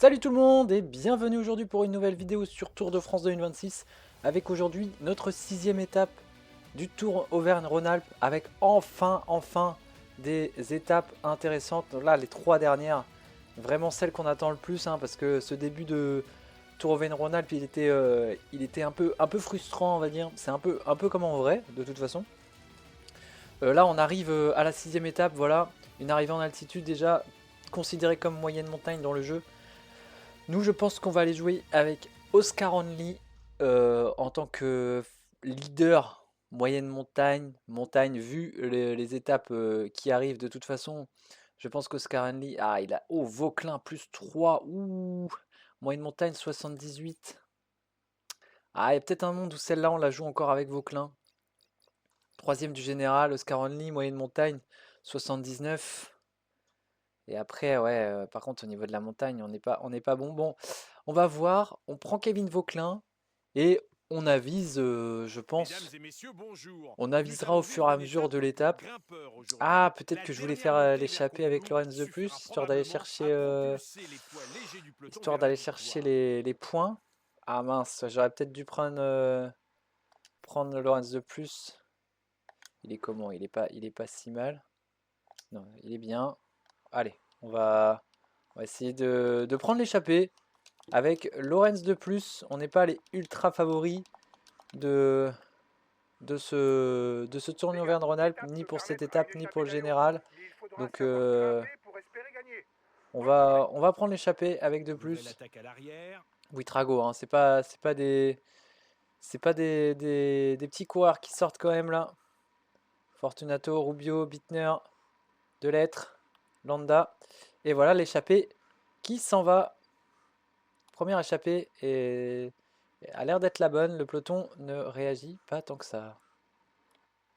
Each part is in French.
Salut tout le monde et bienvenue aujourd'hui pour une nouvelle vidéo sur Tour de France 2026 avec aujourd'hui notre sixième étape du Tour Auvergne-Rhône-Alpes avec enfin des étapes intéressantes. Là les trois dernières, vraiment celles qu'on attend le plus parce que ce début de Tour Auvergne-Rhône-Alpes il était un peu frustrant on va dire. C'est un peu comme en vrai de toute façon. Là on arrive à la sixième étape, voilà, une arrivée en altitude déjà considérée comme moyenne montagne dans le jeu. Nous, je pense qu'on va aller jouer avec Oscar Only en tant que leader moyenne montagne, vu les étapes qui arrivent de toute façon. Je pense qu'Oscar Only, il a, oh, Vauclin plus 3, ouh, moyenne montagne 78. Il y a peut-être un monde où celle-là, on la joue encore avec Vauclin. Troisième du général, Oscar Only, moyenne montagne 79. Et après, ouais, par contre, au niveau de la montagne, on n'est pas bon. Bon, on va voir. On prend Kevin Vauclin et on avise, je Mesdames pense, et messieurs, bonjour. on Nous avisera au allons fur vivre et à une mesure étape de l'étape. grimpeur aujourd'hui. Ah, peut-être La que je voulais dernière faire montée vers l'échappée avec Cournou Lorenz de suffira plus, probablement à propulser les poids légers du peloton histoire vers la d'aller chercher victoire. les points. Ah mince, j'aurais peut-être dû prendre Lorenz de plus. Il est comment? Il est pas si mal. Non, il est bien. Allez, on va essayer de prendre l'échappée. Avec Lorenz de plus, on n'est pas les ultra favoris de, de ce tournoi Auvergne-Rhône-Alpes, ni pour cette étape, ni pour le général. Donc on va prendre l'échappée avec de Nouvelle plus. attaque à l'arrière. Ouitrago, c'est pas des petits coureurs qui sortent quand même là. Fortunato, Rubio, Bittner, Delettre, Landa. Et voilà l'échappée qui s'en va. Première échappée et a l'air d'être la bonne. Le peloton ne réagit pas tant que ça.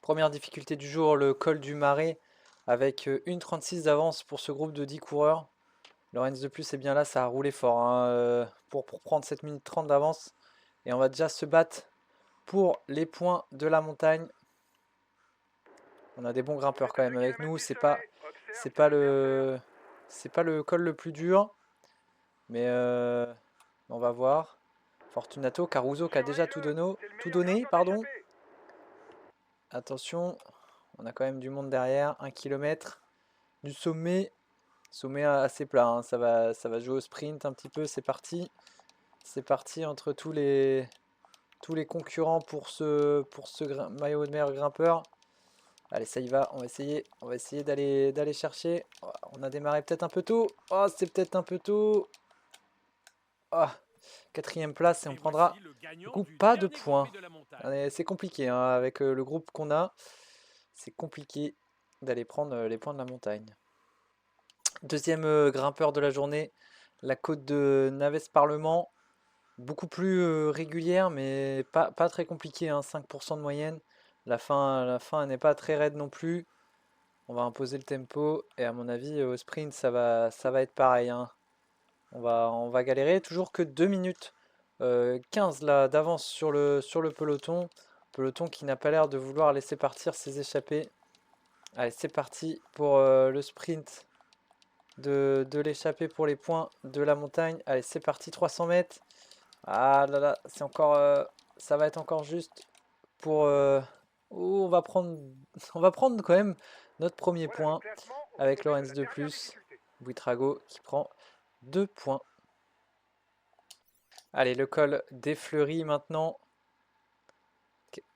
Première difficulté du jour, le col du Marais avec 1,36 d'avance pour ce groupe de 10 coureurs. Lorenz de plus est bien là, ça a roulé fort pour prendre 7 minutes 30 d'avance. Et on va déjà se battre pour les points de la montagne. On a des bons grimpeurs quand même avec nous. C'est pas le col le plus dur, mais on va voir. Fortunato, Caruso qui a déjà tout donné, pardon. Attention, on a quand même du monde derrière, 1 km du sommet. Sommet assez plat, ça va jouer au sprint un petit peu, c'est parti. C'est parti entre tous les concurrents pour ce maillot de meilleur grimpeur. Allez, ça y va, on va essayer d'aller chercher. Oh, on a démarré peut-être un peu tôt. Oh, c'est peut-être un peu tôt. Oh, quatrième place et on Et prendra voici le du gagnant coup du pas de dernier points. gourmet de la montagne. Allez, c'est compliqué avec le groupe qu'on a. C'est compliqué d'aller prendre les points de la montagne. Deuxième grimpeur de la journée, la côte de Naves-Parlement. Beaucoup plus régulière, mais pas très compliquée, 5% de moyenne. La fin elle n'est pas très raide non plus. On va imposer le tempo, et à mon avis, au sprint, ça va être pareil. On va galérer. Toujours que 2 minutes 15 là d'avance sur le peloton. Peloton qui n'a pas l'air de vouloir laisser partir ses échappés. Allez, c'est parti pour le sprint de l'échappée pour les points de la montagne. Allez, c'est parti, 300 mètres. Ah là là, c'est encore, ça va être encore juste pour. Oh, on va prendre quand même notre premier point avec Lorenz de plus. Buitrago qui prend 2 points. Allez, le col des Fleuries maintenant.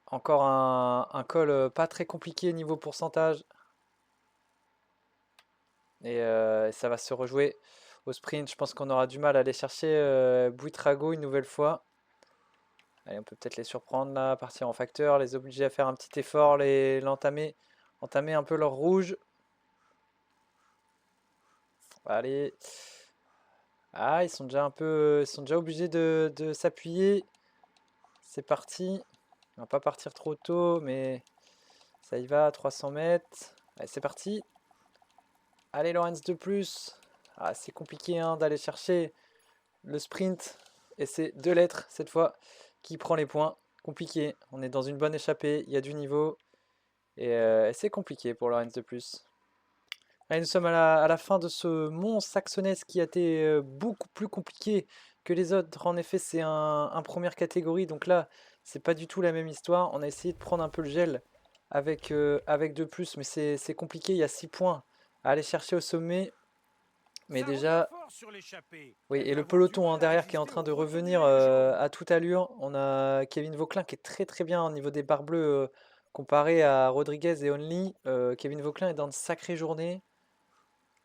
Encore un col pas très compliqué niveau pourcentage. Et ça va se rejouer au sprint. Je pense qu'on aura du mal à aller chercher Buitrago une nouvelle fois. Allez, on peut peut-être les surprendre là, partir en facteur, les obliger à faire un petit effort, entamer un peu leur rouge. Allez. Ah, ils sont déjà obligés de s'appuyer. C'est parti. On va pas partir trop tôt, mais ça y va, 300 mètres. Allez, c'est parti. Allez, Lorenz de plus. Ah, c'est compliqué d'aller chercher le sprint. Et c'est 2 lettres cette fois qui prend les points. Compliqué. On est dans une bonne échappée, il y a du niveau. Et c'est compliqué pour Lorenz de plus. Allez, nous sommes à la fin de ce mont saxonès qui a été beaucoup plus compliqué que les autres. En effet, c'est un première catégorie, donc là, c'est pas du tout la même histoire. On a essayé de prendre un peu le gel avec 2+, mais c'est compliqué. Il y a 6 points à aller chercher au sommet. Mais Ça déjà, revient fort sur l'échappée. oui, et le L'aventure, peloton elle a derrière qui est en résisté train au de retour du revenir neige. à toute allure. On a Kevin Vauquelin qui est très très bien au niveau des barres bleues comparé à Rodriguez et Only. Kevin Vauquelin est dans une sacrée journée.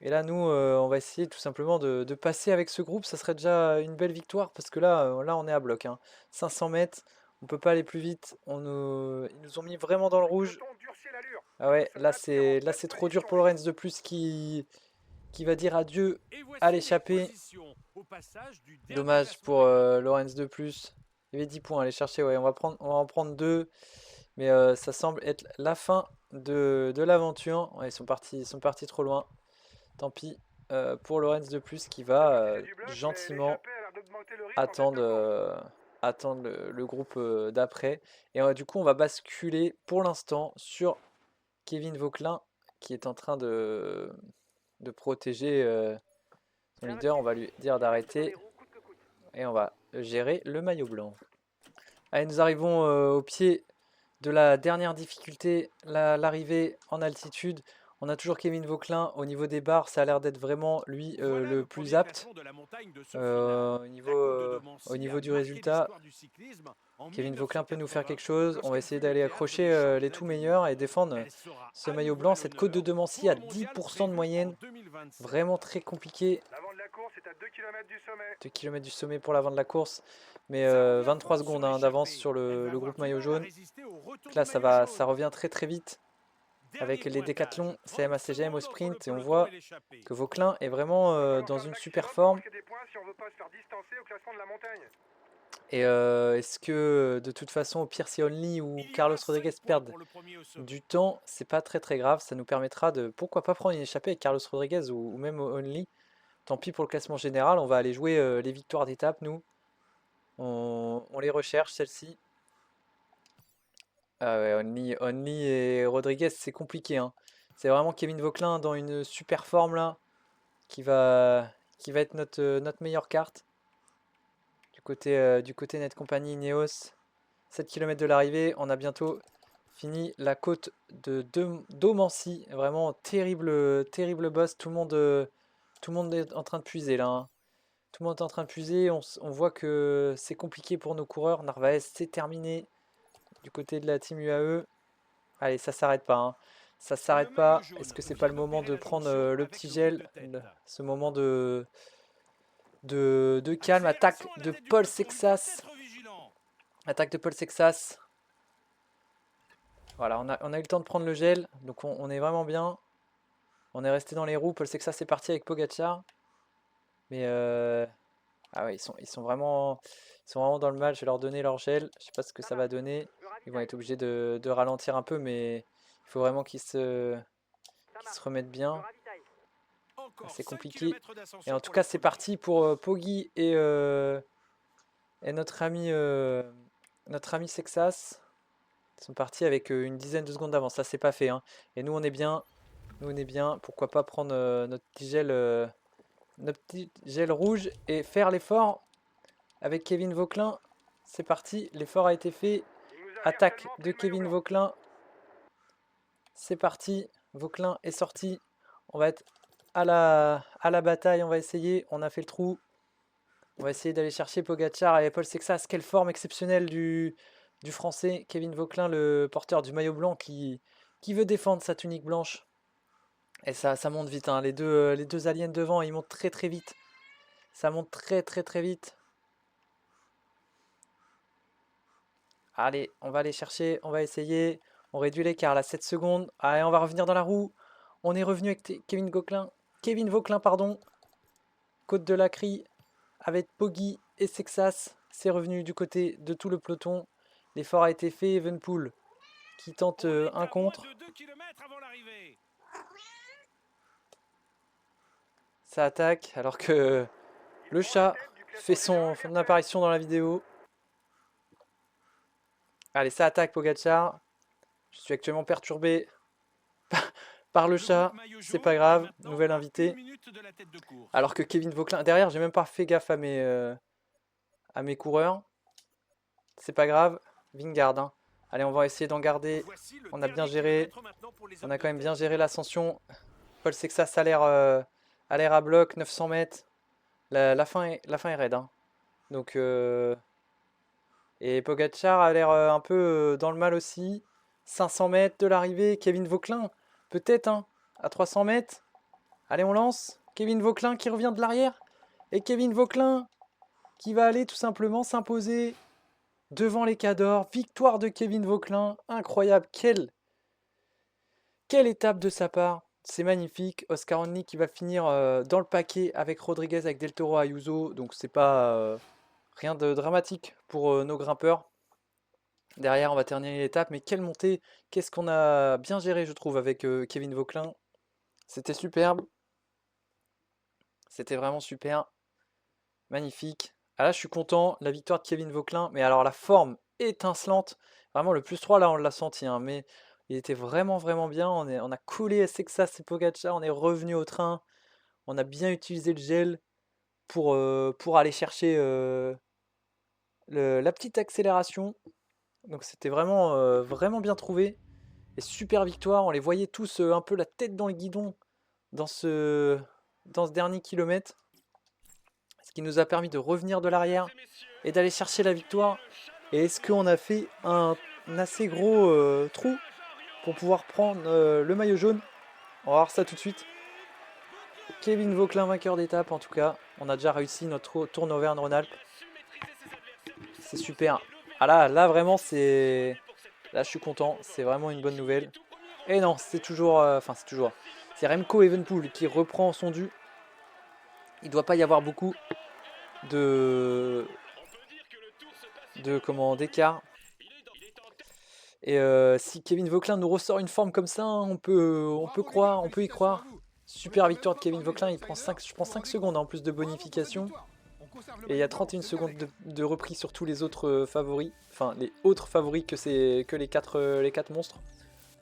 Et là, nous, on va essayer tout simplement de passer avec ce groupe. Ça serait déjà une belle victoire parce que là on est à bloc, hein. 500 mètres, on peut pas aller plus vite. Ils nous ont mis vraiment dans le Le rouge. peloton durcit l'allure. Ah ouais, Nous sommes maintenant en là pleine c'est trop dur position, pour messieurs. Lorenz de plus qui va dire adieu Et à voici les l'échappée. positions au passage du dernier Dommage classement pour de l'étape. Lorenz de plus. Il y avait 10 points à aller chercher. Ouais, on va en prendre 2. Mais ça semble être la fin de l'aventure. Ouais, ils sont partis trop loin. Tant pis pour Lorenz de plus qui On a va ratissé du bloc, mais gentiment l'échappée a l'air d'augmenter le rythme en tête attendre, de course. attendre le groupe d'après. Et du coup, on va basculer pour l'instant sur Kevin Vauquelin qui est en train de protéger son leader. On va lui dire d'arrêter et on va gérer le maillot blanc. Allez, nous arrivons au pied de la dernière difficulté, l'arrivée en altitude. On a toujours Kevin Vauquelin au niveau des barres, ça a l'air d'être vraiment lui Voilà le le plus premier apte classement de la montagne de ce final. La côte de au Domancy niveau a du marqué résultat. l'histoire du cyclisme en Kevin Vauquelin peut nous faire 1980 quelque chose. On va lorsqu'elle essayer fut le d'aller théâtre accrocher du les championnat tout du meilleurs monde. et défendre Elle sera ce à maillot nouveau à blanc. Cette côte de l'honneur Domancy pour à le mondial 10% de prévu en moyenne, 2027. vraiment très compliqué. L'avant de la course est à 2 km du sommet. 2 km du sommet pour l'avant de la course, mais Ça revient 23 fort sur secondes d'avance l'échappée. sur Elle va le avoir groupe du maillot mal à jaune. résister au retour Là, du maillot jaune. ça revient très très vite avec Dernier les pointage, décathlons 30 CMA CGM au secondes entre le sprint et on peloton et voit l'échappée. que Vauquelin est vraiment Va falloir dans faire le une super maximum pour forme. marquer des points si on veut pas se faire distancer au classement de la montagne. Et est-ce que de toute façon, au pire, si Only ou Il y Carlos aura 5 Rodriguez points perdent pour le premier au du sommet. temps, c'est pas très très grave. Ça nous permettra de pourquoi pas prendre une échappée avec Carlos Rodriguez ou même Only. Tant pis pour le classement général, on va aller jouer les victoires d'étape, nous. On les recherche, celles-ci. Ah ouais, Only et Rodriguez, c'est compliqué, hein. C'est vraiment Kevin Vauquelin dans une super forme là, qui va être notre meilleure carte. Du côté Net Company Ineos, 7 km de l'arrivée, on a bientôt fini la côte de Domancy. Vraiment terrible, terrible boss. Tout le monde est en train de puiser là, hein. Tout le monde est en train de puiser. On voit que c'est compliqué pour nos coureurs. Narvaez, c'est terminé du côté de la team UAE. Allez, ça s'arrête pas, hein. Ça Le s'arrête maillot pas. Est-ce jaune que c'est pas vient le moment d'opérer de la prendre jonction le avec petit le groupe de gel, tête. ce moment de calme, attaque Accélération à la de tête du Paul peloton, il faut Sexas. être vigilant. Attaque de Paul Sexas. Voilà, on a eu le temps de prendre le gel, donc on est vraiment bien. On est resté dans les roues. Paul Sexas est parti avec Pogacar. Mais ah ouais, ils sont vraiment dans le mal. Je vais leur donner leur gel. Je sais pas ce que ça va donner. Ils vont être obligés de ralentir un peu, mais il faut vraiment qu'ils se remettent bien. Encore C'est 5 compliqué. km Et d'ascension en tout pour cas, les c'est premiers. parti pour Poggi et notre ami Sexas. Ils sont partis avec une dizaine de secondes d'avance. Ça, c'est pas fait, hein. Et nous, on est bien. Nous, on est bien. Pourquoi pas prendre notre petit gel rouge et faire l'effort avec Kevin Vauquelin. C'est parti. L'effort a été fait. Il nous a Attaque virtuellement pris de le maillot Kevin blanc. Vauquelin. C'est parti. Vauquelin est sorti. On va être à la bataille. On va essayer. On a fait le trou. On va essayer d'aller chercher Pogacar et Paul Sexas. Quelle forme exceptionnelle du français Kevin Vauquelin, le porteur du maillot blanc qui veut défendre sa tunique blanche. Et ça monte vite, hein. Les deux aliens devant, ils montent très très vite. Ça monte très très très vite. Allez, on va aller chercher, on va essayer. On réduit l'écart là, 7 secondes. Allez, on va revenir dans la roue. On est revenu avec Kevin Vauquelin, pardon. Côte de la Crie avec Poggi et Sexas. C'est revenu du côté de tout le peloton. L'effort a été fait. Evenpool qui tente On est un à moins contre. de 2 km avant l'arrivée. Ça attaque alors que le Ils prend la chat tête du fait classement général son virtuel. apparition dans la vidéo. Allez, ça attaque Pogacar. Je suis actuellement perturbé par le chat, c'est pas grave, nouvel invité. Alors que Kevin Vauquelin, derrière, j'ai même pas fait gaffe à mes coureurs. C'est pas grave, Vingard. Hein. Allez, on va essayer d'en garder. On a bien géré. On a quand même bien géré l'ascension. Paul Sexas a l'air à bloc, 900 mètres. La fin est raide. Hein. Donc, et Pogacar a l'air un peu dans le mal aussi. 500 mètres de l'arrivée. Kevin Vauquelin, peut-être, hein, à 300 mètres. Allez, on lance. Kevin Vauquelin qui revient de l'arrière. Et Kevin Vauquelin qui va aller tout simplement s'imposer devant les Cadors. Victoire de Kevin Vauquelin. Incroyable. Quelle étape de sa part. C'est magnifique. Oscar Onley qui va finir dans le paquet avec Rodriguez, avec Del Toro, Ayuso. Donc c'est pas rien de dramatique pour nos grimpeurs. Derrière, on va terminer l'étape. Mais quelle montée. Qu'est-ce qu'on a bien géré, je trouve, avec Kevin Vauquelin. C'était superbe. C'était vraiment super. Magnifique. Ah là, je suis content. La victoire de Kevin Vauquelin. Mais alors, la forme étincelante. Vraiment, le plus 3, là, on l'a senti. Hein, mais il était vraiment, vraiment bien. On a collé à Sexas et Pogacar. On est revenu au train. On a bien utilisé le gel pour aller chercher la petite accélération. Donc, c'était vraiment, vraiment bien trouvé. Et super victoire. On les voyait tous un peu la tête dans le guidon dans ce dernier kilomètre. Ce qui nous a permis de revenir de l'arrière et d'aller chercher la victoire. Et est-ce qu'on a fait un assez gros trou pour pouvoir prendre le maillot jaune? On va voir ça tout de suite. Kevin Vauquelin, vainqueur d'étape en tout cas. On a déjà réussi notre tour Auvergne-Rhône-Alpes. C'est super. Ah là vraiment c'est... Là je suis content, c'est vraiment une bonne nouvelle. Et non, c'est toujours... C'est Remco Evenepoel qui reprend son dû. Il ne doit pas y avoir beaucoup d'écart. Et si Kevin Vauquelin nous ressort une forme comme ça, hein, on peut y croire. Super victoire de Kevin Vauquelin, je prends 5 secondes en plus de bonification. Et il y a 31 secondes de reprise sur tous les autres favoris. Enfin, les autres favoris que les 4 monstres.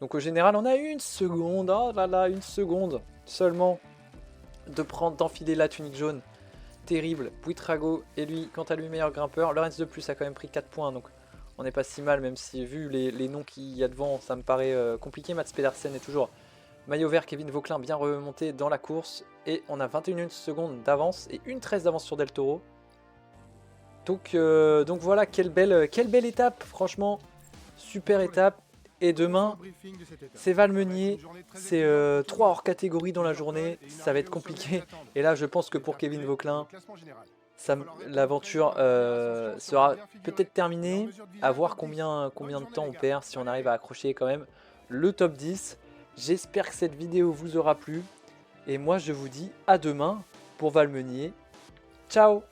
Donc au général, on a 1 seconde. Oh là là, 1 seconde seulement d'enfiler la tunique jaune. Terrible. Buitrago et lui, quant à lui, meilleur grimpeur. Lorenz de plus a quand même pris 4 points. Donc on n'est pas si mal, même si vu les noms qu'il y a devant, ça me paraît compliqué. Mats Pedersen est toujours maillot vert. Kevin Vauquelin bien remonté dans la course. Et on a 21 secondes d'avance et 1,13 d'avance sur Del Toro. Donc voilà, quelle belle étape, franchement. Super étape. Et demain, c'est Valmeunier. C'est 3 hors catégorie dans la journée. Ça va être compliqué. Et là, je pense que pour Kevin Vauquelin, l'aventure sera peut-être terminée. À voir combien de temps on perd si on arrive à accrocher quand même le top 10. J'espère que cette vidéo vous aura plu. Et moi, je vous dis à demain pour Valmeunier. Ciao!